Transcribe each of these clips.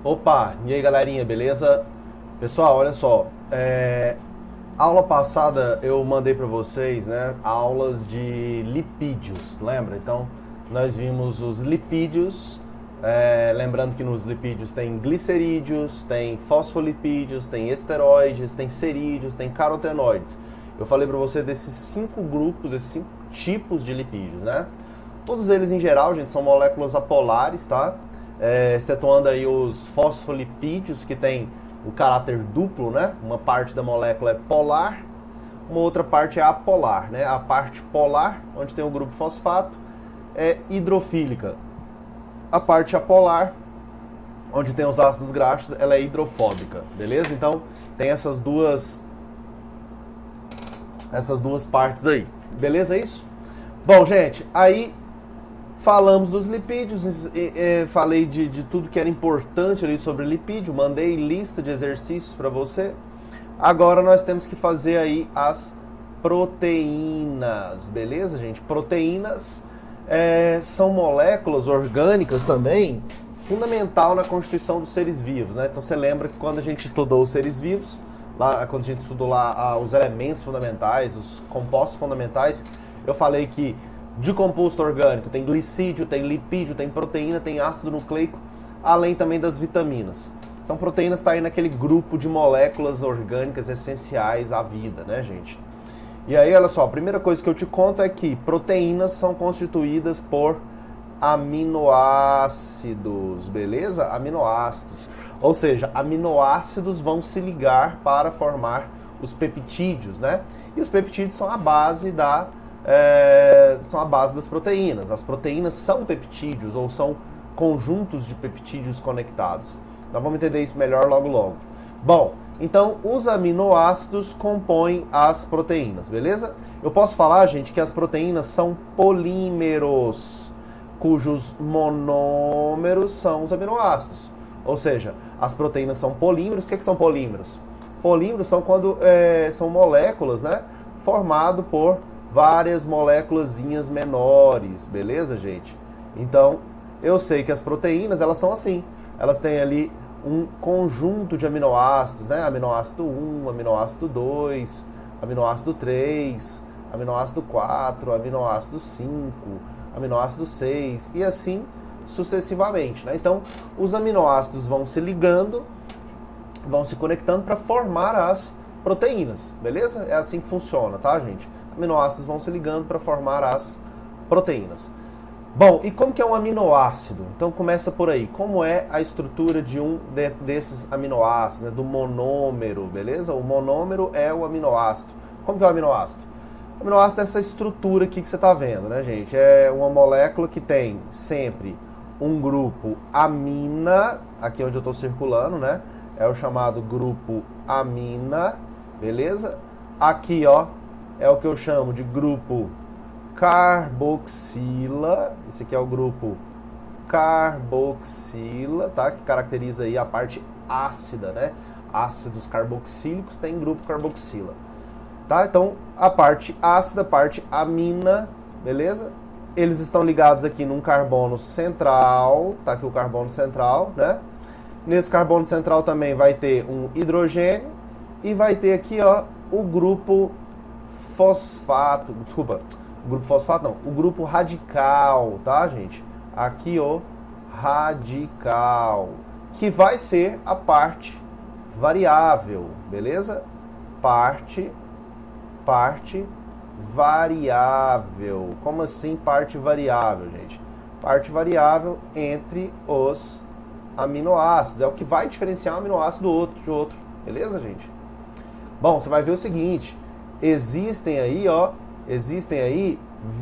Opa, e aí galerinha, beleza? Pessoal, olha só, aula passada eu mandei para vocês, né, aulas de lipídios, lembra? Então, nós vimos os lipídios, lembrando que nos lipídios tem glicerídeos, tem fosfolipídios, tem esteroides, tem cerídeos, tem carotenoides. Eu falei para você desses 5 grupos, desses 5 tipos de lipídios, né? Todos eles, em geral, gente, são moléculas apolares, tá? Excetuando aí os fosfolipídios, que tem o caráter duplo, né? Uma parte da molécula é polar, uma outra parte é apolar, né? A parte polar, onde tem o grupo fosfato, é hidrofílica. A parte apolar, onde tem os ácidos graxos, ela é hidrofóbica, beleza? Então, tem essas duas partes aí, beleza? É isso? Bom, gente, aí falamos dos lipídios, falei de tudo que era importante ali sobre lipídio, mandei lista de exercícios para você. Agora nós temos que fazer aí as proteínas, beleza, gente? Proteínas são moléculas orgânicas também, fundamental na constituição dos seres vivos, né? Então você lembra que quando a gente estudou os seres vivos, lá, quando a gente estudou lá os elementos fundamentais, os compostos fundamentais, eu falei que de composto orgânico tem glicídio, tem lipídio, tem proteína, tem ácido nucleico, além também das vitaminas. Então proteína está aí naquele grupo de moléculas orgânicas essenciais à vida, né, gente? E aí, olha só, a primeira coisa que eu te conto é que proteínas são constituídas por aminoácidos, beleza? Aminoácidos. Ou seja, aminoácidos vão se ligar para formar os peptídeos, né? E os peptídeos são a base das proteínas. As proteínas são peptídeos ou são conjuntos de peptídeos conectados. Nós vamos entender isso melhor logo logo. Bom, então os aminoácidos compõem as proteínas, beleza? Eu posso falar, gente, que as proteínas são polímeros, cujos monômeros são os aminoácidos. Ou seja, as proteínas são polímeros. O que são polímeros? Polímeros são quando são moléculas, né, formado por várias moléculazinhas menores, beleza, gente? Então, eu sei que as proteínas, elas são assim. Elas têm ali um conjunto de aminoácidos, né? Aminoácido 1, aminoácido 2, aminoácido 3, aminoácido 4, aminoácido 5, aminoácido 6 e assim sucessivamente, né? Então, os aminoácidos vão se ligando, vão se conectando para formar as proteínas, beleza? É assim que funciona, tá, gente? Aminoácidos vão se ligando para formar as proteínas. Bom, e como que é um aminoácido? Então começa por aí. Como é a estrutura de desses aminoácidos, né, do monômero, beleza? O monômero é o aminoácido. Como que é o aminoácido? O aminoácido é essa estrutura aqui que você está vendo, né, gente? É uma molécula que tem sempre um grupo amina, aqui onde eu estou circulando, né? É o chamado grupo amina, beleza? Aqui, ó, é o que eu chamo de grupo carboxila. Esse aqui é o grupo carboxila, tá? Que caracteriza aí a parte ácida, né? Ácidos carboxílicos tem grupo carboxila, tá? Então, a parte ácida, a parte amina, beleza? Eles estão ligados aqui num carbono central, tá aqui o carbono central, né? Nesse carbono central também vai ter um hidrogênio e vai ter aqui, ó, o grupo fosfato, desculpa, o grupo fosfato não, o grupo radical, tá, gente? Aqui, ó, radical, que vai ser a parte variável, beleza? Parte variável. Como assim parte variável, gente? Parte variável entre os aminoácidos, é o que vai diferenciar um aminoácido de outro, beleza, gente? Bom, você vai ver o seguinte, existem aí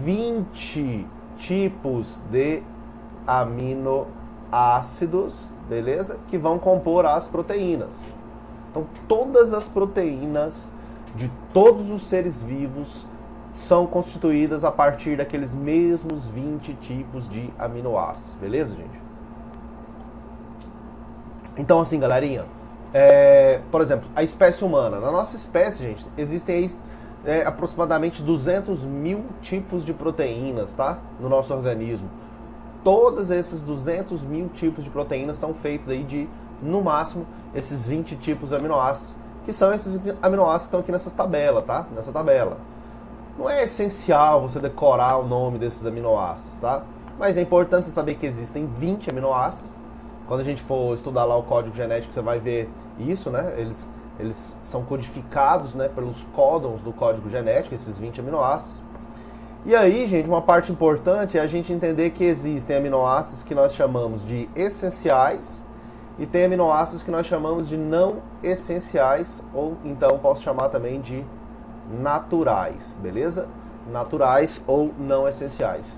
20 tipos de aminoácidos, beleza? Que vão compor as proteínas. Então, todas as proteínas de todos os seres vivos são constituídas a partir daqueles mesmos 20 tipos de aminoácidos, beleza, gente? Então, assim, galerinha, por exemplo, a espécie humana. Na nossa espécie, gente, existem aí aproximadamente 200 mil tipos de proteínas, tá? No nosso organismo. Todos esses 200 mil tipos de proteínas são feitos aí de no máximo, esses 20 tipos de aminoácidos, que são esses aminoácidos que estão aqui nessas tabelas, tá? Nessa tabela. Não é essencial você decorar o nome desses aminoácidos, tá? Mas é importante você saber que existem 20 aminoácidos. Quando a gente for estudar lá o código genético, você vai ver isso, né? Eles são codificados, né, pelos códons do código genético, esses 20 aminoácidos. E aí, gente, uma parte importante é a gente entender que existem aminoácidos que nós chamamos de essenciais e tem aminoácidos que nós chamamos de não essenciais, ou então posso chamar também de naturais, beleza? Naturais ou não essenciais.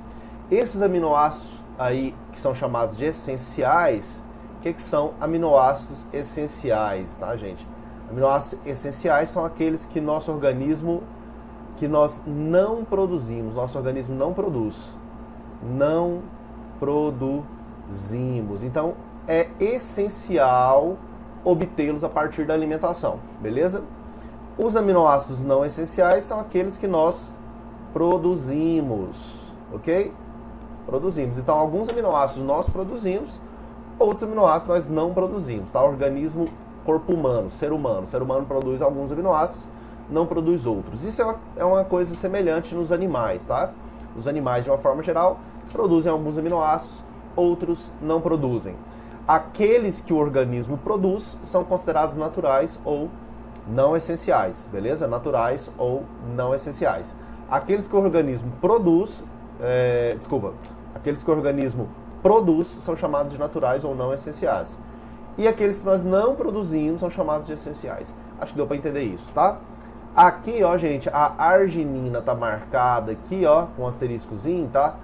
Esses aminoácidos aí que são chamados de essenciais, o que são aminoácidos essenciais, tá, gente? Aminoácidos essenciais são aqueles que nosso organismo, que nós não produzimos, nosso organismo não produz. Não produzimos. Então, é essencial obtê-los a partir da alimentação, beleza? Os aminoácidos não essenciais são aqueles que nós produzimos, ok? Produzimos. Então, alguns aminoácidos nós produzimos, outros aminoácidos nós não produzimos, tá? Organismo, corpo humano, ser humano. O ser humano produz alguns aminoácidos, não produz outros. Isso é uma coisa semelhante nos animais, tá? Os animais, de uma forma geral, produzem alguns aminoácidos, outros não produzem. Aqueles que o organismo produz são considerados naturais ou não essenciais, beleza? Naturais ou não essenciais. Aqueles que o organismo produz, aqueles que o organismo produz são chamados de naturais ou não essenciais. E aqueles que nós não produzimos são chamados de essenciais. Acho que deu para entender isso, tá? Aqui, ó, gente, a arginina tá marcada aqui, ó, com um asteriscozinho, tá?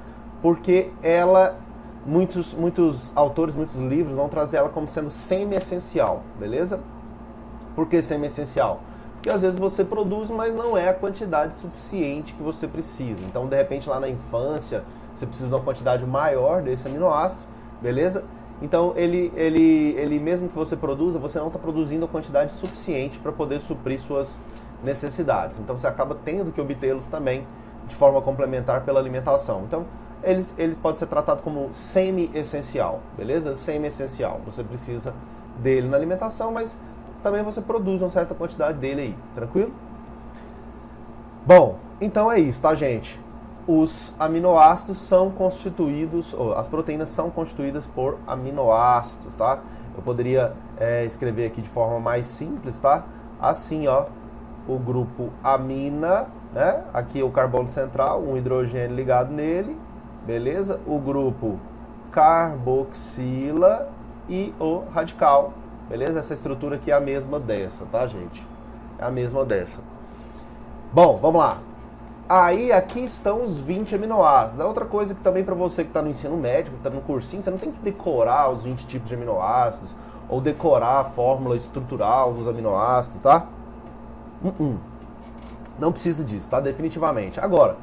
Porque ela, muitos autores, muitos livros vão trazer ela como sendo semi-essencial, beleza? Por que semi-essencial? Porque às vezes você produz, mas não é a quantidade suficiente que você precisa. Então, de repente, lá na infância, você precisa de uma quantidade maior desse aminoácido, beleza? Então, ele mesmo que você produza, você não está produzindo a quantidade suficiente para poder suprir suas necessidades. Então, você acaba tendo que obtê-los também de forma complementar pela alimentação. Então, ele pode ser tratado como semi-essencial, beleza? Semi-essencial. Você precisa dele na alimentação, mas também você produz uma certa quantidade dele aí, tranquilo? Bom, então é isso, tá, gente? Os aminoácidos são constituídos, ou as proteínas são constituídas por aminoácidos, tá? Eu poderia escrever aqui de forma mais simples, tá? Assim, ó, o grupo amina, né? Aqui é o carbono central, um hidrogênio ligado nele, beleza? O grupo carboxila e o radical, beleza? Essa estrutura aqui é a mesma dessa, tá, gente? É a mesma dessa. Bom, vamos lá. Aí, aqui estão os 20 aminoácidos. A outra coisa que também para você que está no ensino médio, que está no cursinho, você não tem que decorar os 20 tipos de aminoácidos ou decorar a fórmula estrutural dos aminoácidos, tá? Não precisa disso, tá? Definitivamente. Agora,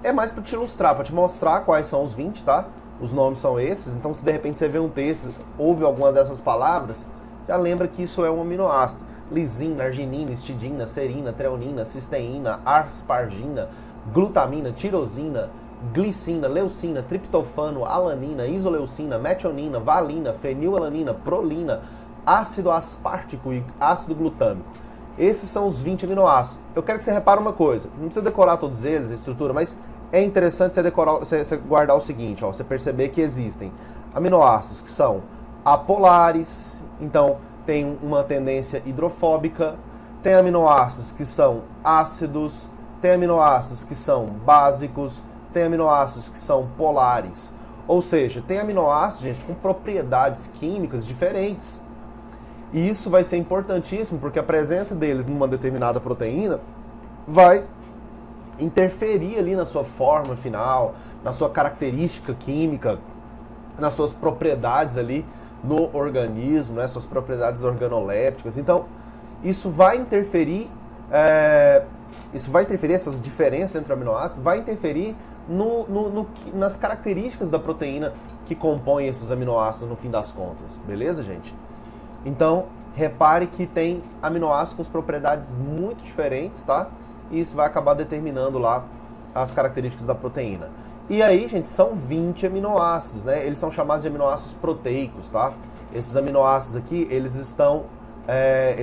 é mais para te ilustrar, para te mostrar quais são os 20, tá? Os nomes são esses. Então, se de repente você vê um texto, ouve alguma dessas palavras, já lembra que isso é um aminoácido. Lisina, arginina, histidina, serina, treonina, cisteína, aspargina, glutamina, tirosina, glicina, leucina, triptofano, alanina, isoleucina, metionina, valina, fenilalanina, prolina, ácido aspartico e ácido glutâmico. Esses são os 20 aminoácidos. Eu quero que você repare uma coisa. Não precisa decorar todos eles, a estrutura, mas é interessante você guardar o seguinte, ó, você perceber que existem aminoácidos que são apolares, então tem uma tendência hidrofóbica, tem aminoácidos que são ácidos, tem aminoácidos que são básicos, tem aminoácidos que são polares. Ou seja, tem aminoácidos, gente, com propriedades químicas diferentes. E isso vai ser importantíssimo, porque a presença deles numa determinada proteína vai interferir ali na sua forma final, na sua característica química, nas suas propriedades ali no organismo, né, suas propriedades organolépticas. Então, isso vai interferir, essas diferenças entre aminoácidos, vai interferir nas características da proteína que compõe esses aminoácidos no fim das contas. Beleza, gente? Então, repare que tem aminoácidos com propriedades muito diferentes, tá? E isso vai acabar determinando lá as características da proteína. E aí, gente, são 20 aminoácidos, né? Eles são chamados de aminoácidos proteicos, tá? Esses aminoácidos aqui, eles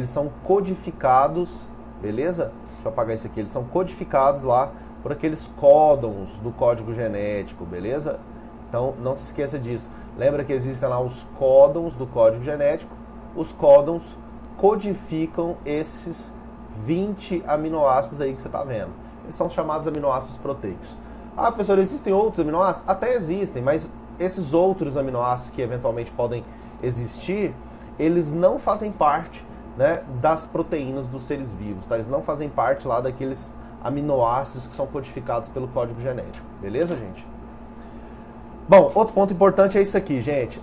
são codificados, beleza? Deixa eu apagar isso aqui. Eles são codificados lá por aqueles códons do código genético, beleza? Então, não se esqueça disso. Lembra que existem lá os códons do código genético? Os códons codificam esses 20 aminoácidos aí que você está vendo. Eles são chamados aminoácidos proteicos. Ah, professor, existem outros aminoácidos? Até existem, mas esses outros aminoácidos que eventualmente podem existir, eles não fazem parte, né, das proteínas dos seres vivos, tá? Eles não fazem parte lá daqueles aminoácidos que são codificados pelo código genético. Beleza, gente? Bom, outro ponto importante é isso aqui, gente.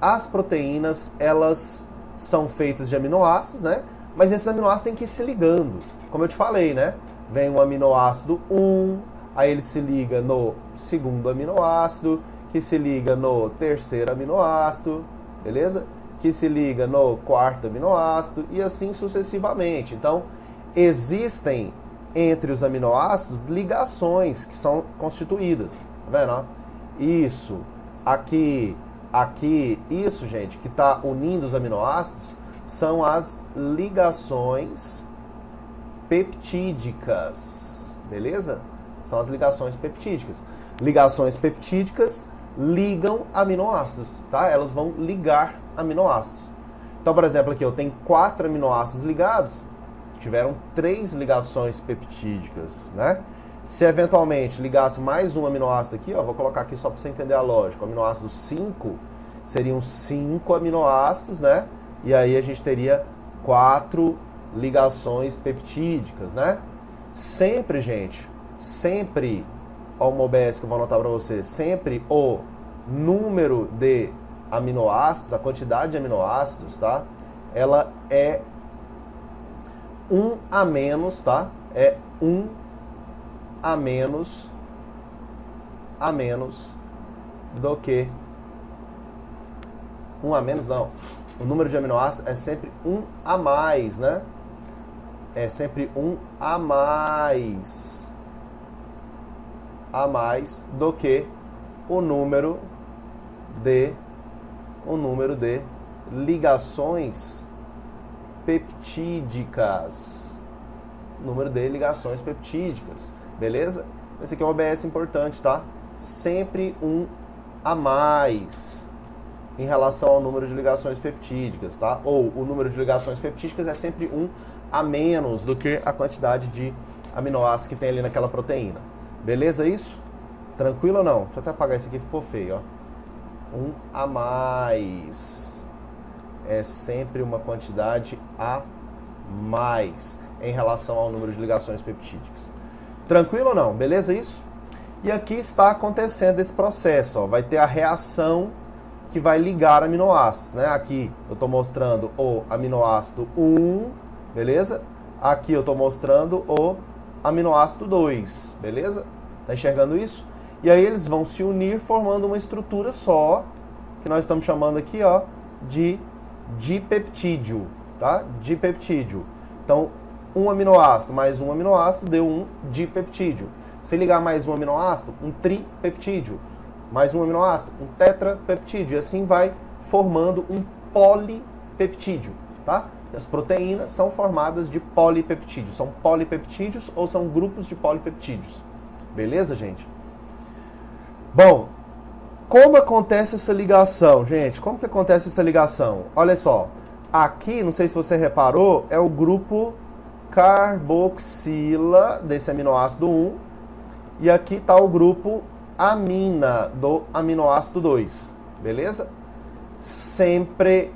As proteínas, elas são feitas de aminoácidos, né? Mas esses aminoácidos têm que ir se ligando. Como eu te falei, né? Vem um aminoácido 1, aí ele se liga no segundo aminoácido, que se liga no terceiro aminoácido, beleza? Que se liga no quarto aminoácido e assim sucessivamente. Então, existem entre os aminoácidos ligações que são constituídas. Tá vendo? Ó? Isso, aqui, isso, gente, que está unindo os aminoácidos são as ligações peptídicas, beleza? São as ligações peptídicas. Ligações peptídicas ligam aminoácidos, tá? Elas vão ligar aminoácidos. Então, por exemplo, aqui eu tenho 4 aminoácidos ligados, tiveram 3 ligações peptídicas, né? Se eventualmente ligasse mais um aminoácido aqui, ó, vou colocar aqui só para você entender a lógica. O aminoácido 5 seriam 5 aminoácidos, né? E aí a gente teria 4 ligações peptídicas, né? Sempre, gente, sempre, ó, uma OBS que eu vou anotar para você, sempre o número de aminoácidos, a quantidade de aminoácidos, tá? Ela é 1 a menos, tá? É 1 a menos do que 1 a menos não. O número de aminoácidos é sempre 1 a mais, né? É sempre 1 a mais do que o número de ligações peptídicas. Número de ligações peptídicas. Beleza? Esse aqui é um OBS importante, tá? Sempre 1 a mais em relação ao número de ligações peptídicas, tá? Ou o número de ligações peptídicas é sempre 1 a menos do que a quantidade de aminoácidos que tem ali naquela proteína. Beleza isso? Tranquilo ou não? Deixa eu até apagar esse aqui, ficou feio, ó. 1 a mais. É sempre uma quantidade a mais em relação ao número de ligações peptídicas. Tranquilo ou não? Beleza isso? E aqui está acontecendo esse processo, ó. Vai ter a reação que vai ligar aminoácidos, né? Aqui eu estou mostrando o aminoácido 1, beleza? Aqui eu estou mostrando o aminoácido 2, beleza? Tá enxergando isso? E aí eles vão se unir formando uma estrutura só, que nós estamos chamando aqui, ó, de dipeptídeo, tá? Dipeptídeo. Então, um aminoácido mais um aminoácido deu um dipeptídeo. Se ligar mais um aminoácido, um tripeptídeo. Mais um aminoácido, um tetrapeptídeo. E assim vai formando um polipeptídeo, tá? As proteínas são formadas de polipeptídeos. São polipeptídeos ou são grupos de polipeptídeos. Beleza, gente? Bom, como acontece essa ligação, gente? Como que acontece essa ligação? Olha só. Aqui, não sei se você reparou, é o grupo carboxila desse aminoácido 1. E aqui está o grupo amina do aminoácido 2. Beleza? Sempre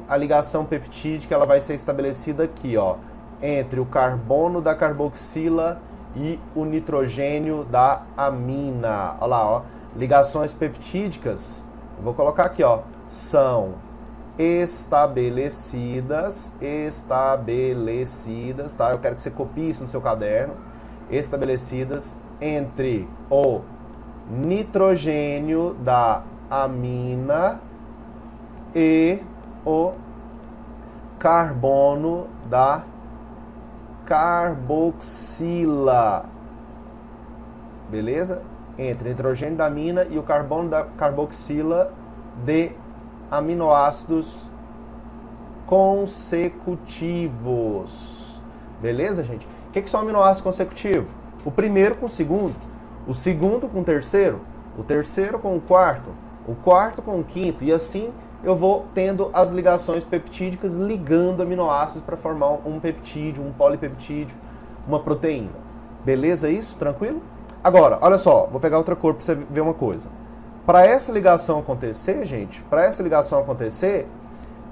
a ligação peptídica ela vai ser estabelecida aqui, ó, entre o carbono da carboxila e o nitrogênio da amina. Olha lá, ó, ligações peptídicas, eu vou colocar aqui, ó, são estabelecidas, tá? Eu quero que você copie isso no seu caderno. Estabelecidas entre o nitrogênio da amina e o carbono da carboxila. Beleza? Entre nitrogênio da amina e o carbono da carboxila de aminoácidos consecutivos. Beleza, gente? O que são aminoácidos consecutivos? O primeiro com o segundo com o terceiro com o quarto com o quinto, e assim eu vou tendo as ligações peptídicas ligando aminoácidos para formar um peptídeo, um polipeptídeo, uma proteína. Beleza isso? Tranquilo? Agora, olha só, vou pegar outra cor para você ver uma coisa. Para essa ligação acontecer, gente,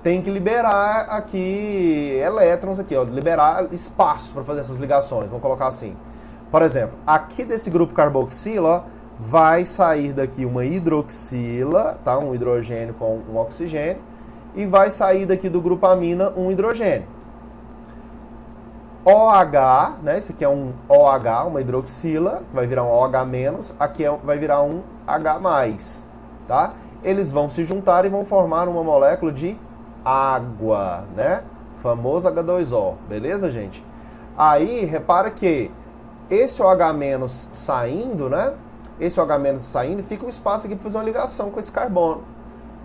tem que liberar aqui elétrons aqui, ó, liberar espaço para fazer essas ligações. Vamos colocar assim. Por exemplo, aqui desse grupo carboxila, ó, vai sair daqui uma hidroxila, tá? Um hidrogênio com um oxigênio, e vai sair daqui do grupo amina um hidrogênio. OH, né? Esse aqui é um OH, uma hidroxila, vai virar um OH-, aqui vai virar um H+, tá? Eles vão se juntar e vão formar uma molécula de água, né? Famoso H2O, beleza, gente? Aí, repara que esse OH- saindo, né? Esse OH- saindo, fica um espaço aqui para fazer uma ligação com esse carbono.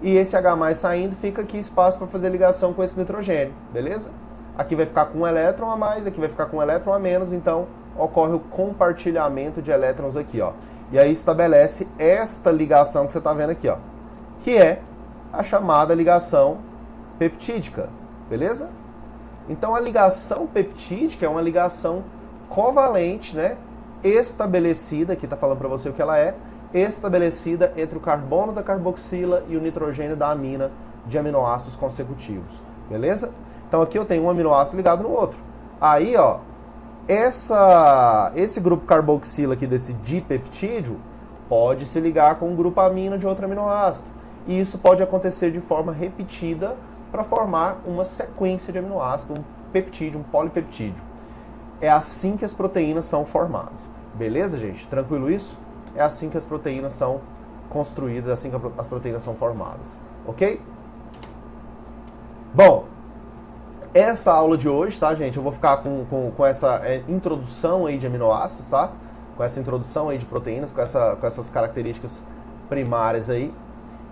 E esse H+ saindo, fica aqui espaço para fazer ligação com esse nitrogênio, beleza? Aqui vai ficar com um elétron a mais, aqui vai ficar com um elétron a menos, então ocorre o compartilhamento de elétrons aqui, ó. E aí estabelece esta ligação que você está vendo aqui, ó, que é a chamada ligação peptídica, beleza? Então a ligação peptídica é uma ligação covalente, né? Estabelecida, aqui está falando para você o que ela é, estabelecida entre o carbono da carboxila e o nitrogênio da amina de aminoácidos consecutivos, beleza? Então aqui eu tenho um aminoácido ligado no outro. Aí, ó, esse grupo carboxila aqui desse dipeptídeo pode se ligar com um grupo amina de outro aminoácido. E isso pode acontecer de forma repetida para formar uma sequência de aminoácidos, um peptídeo, um polipeptídeo. É assim que as proteínas são formadas. Beleza, gente? Tranquilo isso? É assim que as proteínas são construídas, é assim que as proteínas são formadas. Ok? Bom, essa aula de hoje, tá, gente? Eu vou ficar com essa introdução aí de aminoácidos, tá? Com essa introdução aí de proteínas, com essas características primárias aí.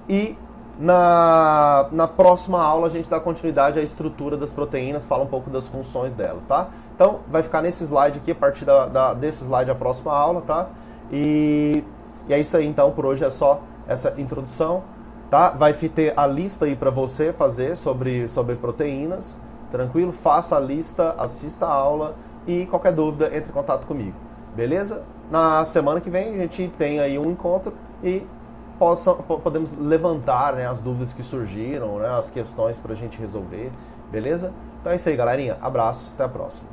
E na próxima aula a gente dá continuidade à estrutura das proteínas, fala um pouco das funções delas, tá? Então, vai ficar nesse slide aqui, a partir desse slide a próxima aula, tá? E é isso aí, então, por hoje é só essa introdução, tá? Vai ter a lista aí para você fazer sobre proteínas, tranquilo? Faça a lista, assista a aula e qualquer dúvida, entre em contato comigo, beleza? Na semana que vem a gente tem aí um encontro e podemos levantar, né, as dúvidas que surgiram, né, as questões para a gente resolver, beleza? Então é isso aí, galerinha. Abraço, até a próxima.